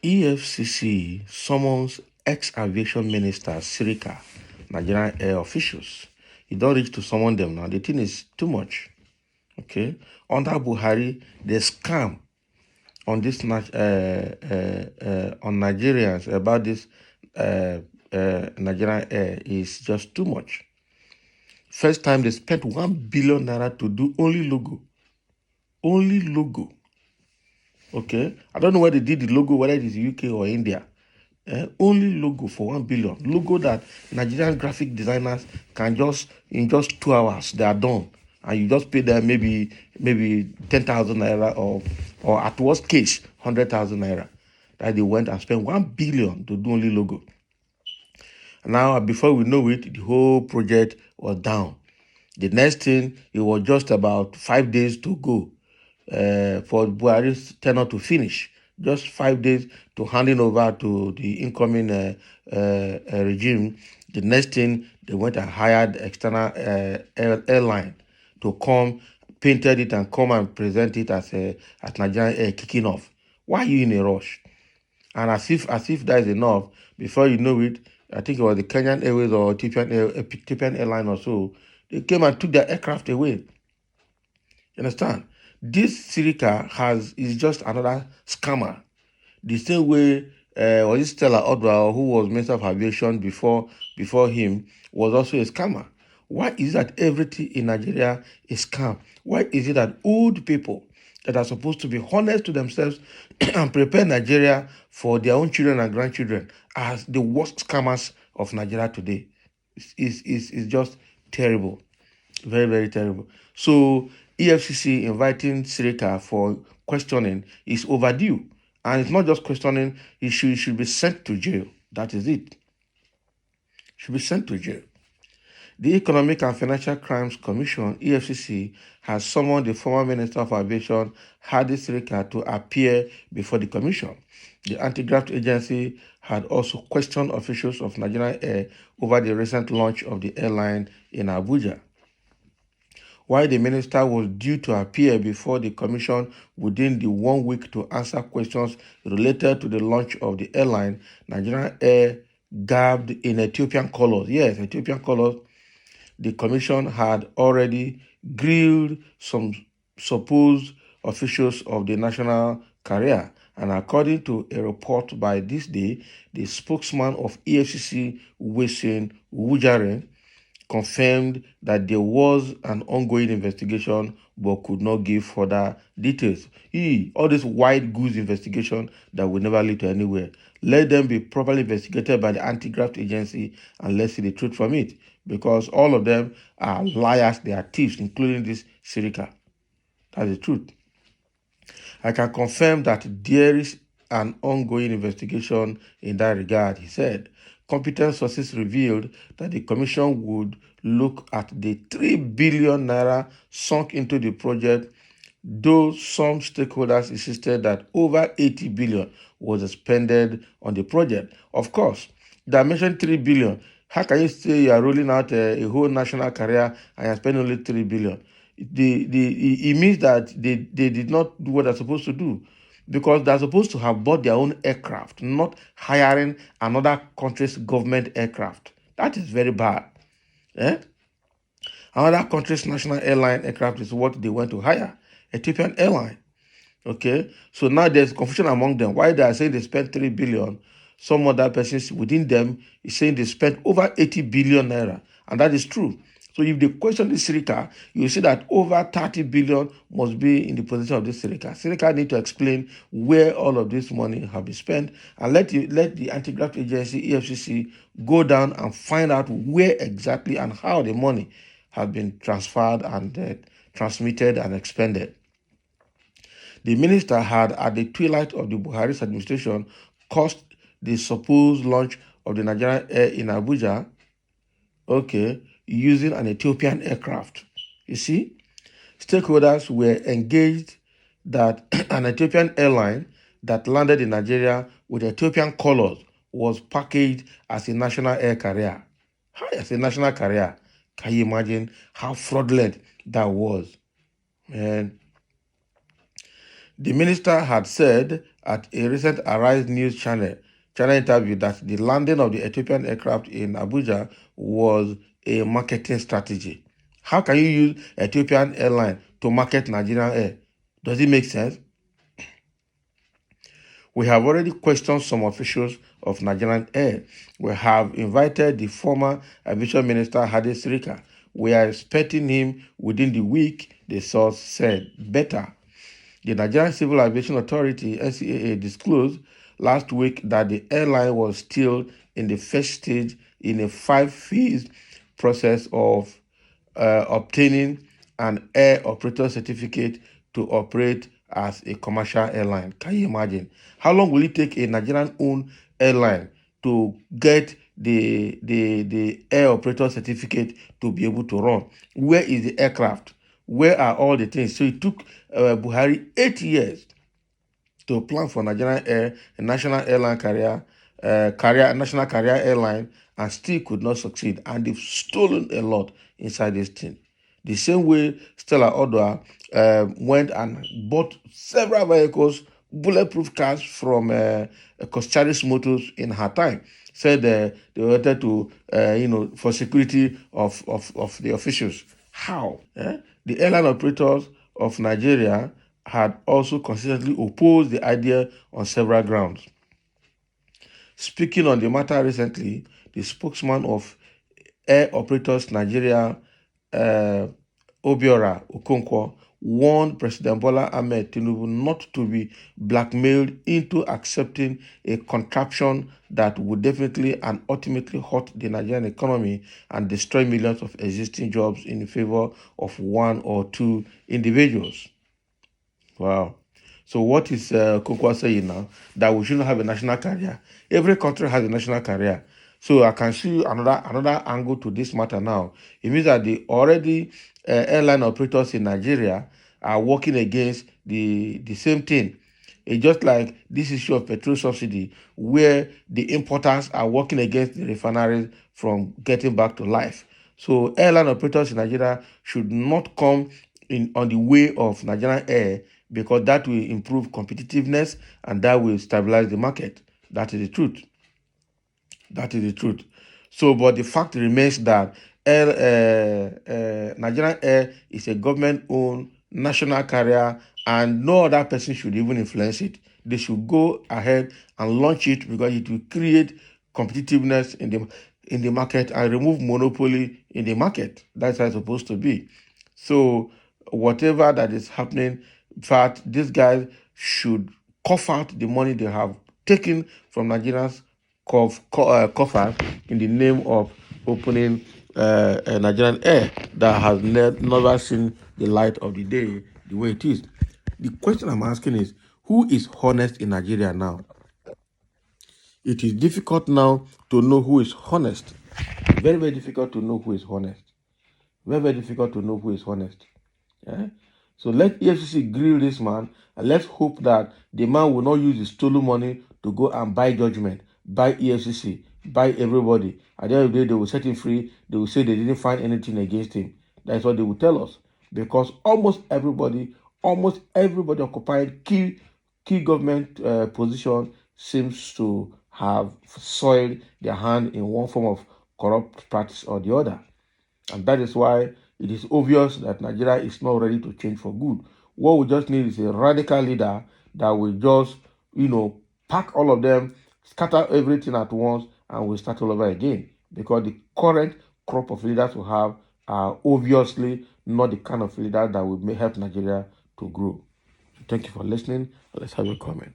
Efcc summons ex-aviation minister Sirika, Nigerian air officials. You don't reach to summon them now. The thing is too much. Okay. Under Buhari, the scam on this on Nigerians about this Nigerian air is just too much. First time they spent 1 billion naira to do only logo. Only logo. Okay. I don't know where they did the logo, whether it is UK or India. Only logo for 1 billion. Logo that Nigerian graphic designers can just in just 2 hours they are done, and you just pay them maybe 10,000 naira or at worst case 100,000 naira. That they went and spent 1 billion to do only logo. Now before we know it, the whole project was down. The next thing, it was just about 5 days to go for Buhari's tenure to finish. Just 5 days to handing over to the incoming regime. The next thing, they went and hired external airline to come, painted it and come and present it as Nigerian Air kicking off. Why are you in a rush? And as if that is enough, before you know it, I think it was the Kenyan Airways or Ethiopian Airline or so, they came and took their aircraft away. You understand? This Sirika is just another scammer. The same way was it Stella Odwa, who was Minister of Aviation before him, was also a scammer. Why is it that everything in Nigeria is scam? Why is it that old people that are supposed to be honest to themselves and prepare Nigeria for their own children and grandchildren are the worst scammers of Nigeria today? It's just terrible. Very, very terrible. So EFCC inviting Sirika for questioning is overdue. And it's not just questioning, he should be sent to jail. That is it. Should be sent to jail. The Economic and Financial Crimes Commission, EFCC, has summoned the former Minister of Aviation, Hadi Sirika, to appear before the commission. The anti-graft agency had also questioned officials of Nigerian Air over the recent launch of the airline in Abuja. While the minister was due to appear before the commission within the 1 week to answer questions related to the launch of the airline, Nigerian Air garbed in Ethiopian colors. Yes, Ethiopian colors. The commission had already grilled some supposed officials of the national carrier. And according to a report by This Day, the spokesman of EFCC, Wesin Wujaren, confirmed that there was an ongoing investigation but could not give further details. All this white goose investigation that will never lead to anywhere. Let them be properly investigated by the anti-graft agency and let's see the truth from it. Because all of them are liars, they are thieves, including this Sirika. That's the truth. I can confirm that there is an ongoing investigation in that regard, he said. Competent sources revealed that the commission would look at the 3 billion naira sunk into the project, though some stakeholders insisted that over 80 billion was expended on the project. Of course, they mentioned 3 billion. How can you say you are rolling out a whole national career and you are spending only 3 billion? It means that they did not do what they're supposed to do, because they're supposed to have bought their own aircraft, not hiring another country's government aircraft. That is very bad. Another country's national airline aircraft is what they went to hire, Ethiopian Airline. Okay, so now there's confusion among them. Why they are saying they spent 3 billion, some other persons within them is saying they spent over 80 billion naira, and that is true. So if they question this Sirika, you will see that over 30 billion must be in the possession of this Sirika. Sirika need to explain where all of this money have been spent, and let the anti-graft agency, EFCC, go down and find out where exactly and how the money have been transferred and transmitted and expended. The minister had, at the twilight of the Buhari's administration, caused the supposed launch of the Nigerian Air in Abuja, using an Ethiopian aircraft. You see, stakeholders were engaged that an Ethiopian airline that landed in Nigeria with Ethiopian colors was packaged as a national air carrier. How as a national carrier? Can you imagine how fraudulent that was? And the minister had said at a recent Arise News channel interview that the landing of the Ethiopian aircraft in Abuja was a marketing strategy. How can you use Ethiopian airline to market Nigerian air? Does it make sense? We have already questioned some officials of Nigerian Air. We have invited the former Aviation Minister Hadi Sirika. We are expecting him within the week, the source said. Better. The Nigerian Civil Aviation Authority, NCAA, disclosed last week that the airline was still in the first stage in a 5-phase process of obtaining an air operator certificate to operate as a commercial airline. Can you imagine? How long will it take a Nigerian-owned airline to get the air operator certificate to be able to run? Where is the aircraft? Where are all the things? So it took Buhari 8 years to plan for Nigerian Air, a national airline national carrier airline, and still could not succeed. And they've stolen a lot inside this thing. The same way Stella Odua went and bought several vehicles, bulletproof cars from Charis Motors in her time. Said they wanted to, for security of the officials. How? The airline operators of Nigeria had also consistently opposed the idea on several grounds. Speaking on the matter recently, the spokesman of Air Operators Nigeria, Obiora Okonkwo, warned President Bola Ahmed Tinubu not to be blackmailed into accepting a contraption that would definitely and ultimately hurt the Nigerian economy and destroy millions of existing jobs in favor of one or two individuals. Wow. So what is Kokwa saying now? That we shouldn't have a national carrier. Every country has a national carrier. So I can see another angle to this matter now. It means that the already airline operators in Nigeria are working against the same thing. It's just like this issue of petrol subsidy, where the importers are working against the refineries from getting back to life. So airline operators in Nigeria should not come in on the way of Nigerian Air, because that will improve competitiveness and that will stabilize the market. That is the truth. That is the truth. So, but the fact remains that Nigerian Air is a government-owned national carrier, and no other person should even influence it. They should go ahead and launch it because it will create competitiveness in the market and remove monopoly in the market. That's how it's supposed to be. So, whatever that is happening, in fact, these guys should cough out the money they have taken from Nigerians coffers in the name of opening a Nigerian Air that has never seen the light of the day the way it is. The question I'm asking is, who is honest in Nigeria now? It is difficult now to know who is honest. Very, very difficult to know who is honest. Very, very difficult to know who is honest. Yeah? So let EFCC grill this man, and let's hope that the man will not use the stolen money to go and buy judgment, buy EFCC, buy everybody. At the end of the day, they will set him free. They will say they didn't find anything against him. That's what they will tell us. Because almost everybody occupying key government position seems to have soiled their hand in one form of corrupt practice or the other. And that is why it is obvious that Nigeria is not ready to change for good. What we just need is a radical leader that will just, pack all of them, scatter everything at once, and we'll start all over again. Because the current crop of leaders we have are obviously not the kind of leader that will help Nigeria to grow. So thank you for listening. Let's have a comment.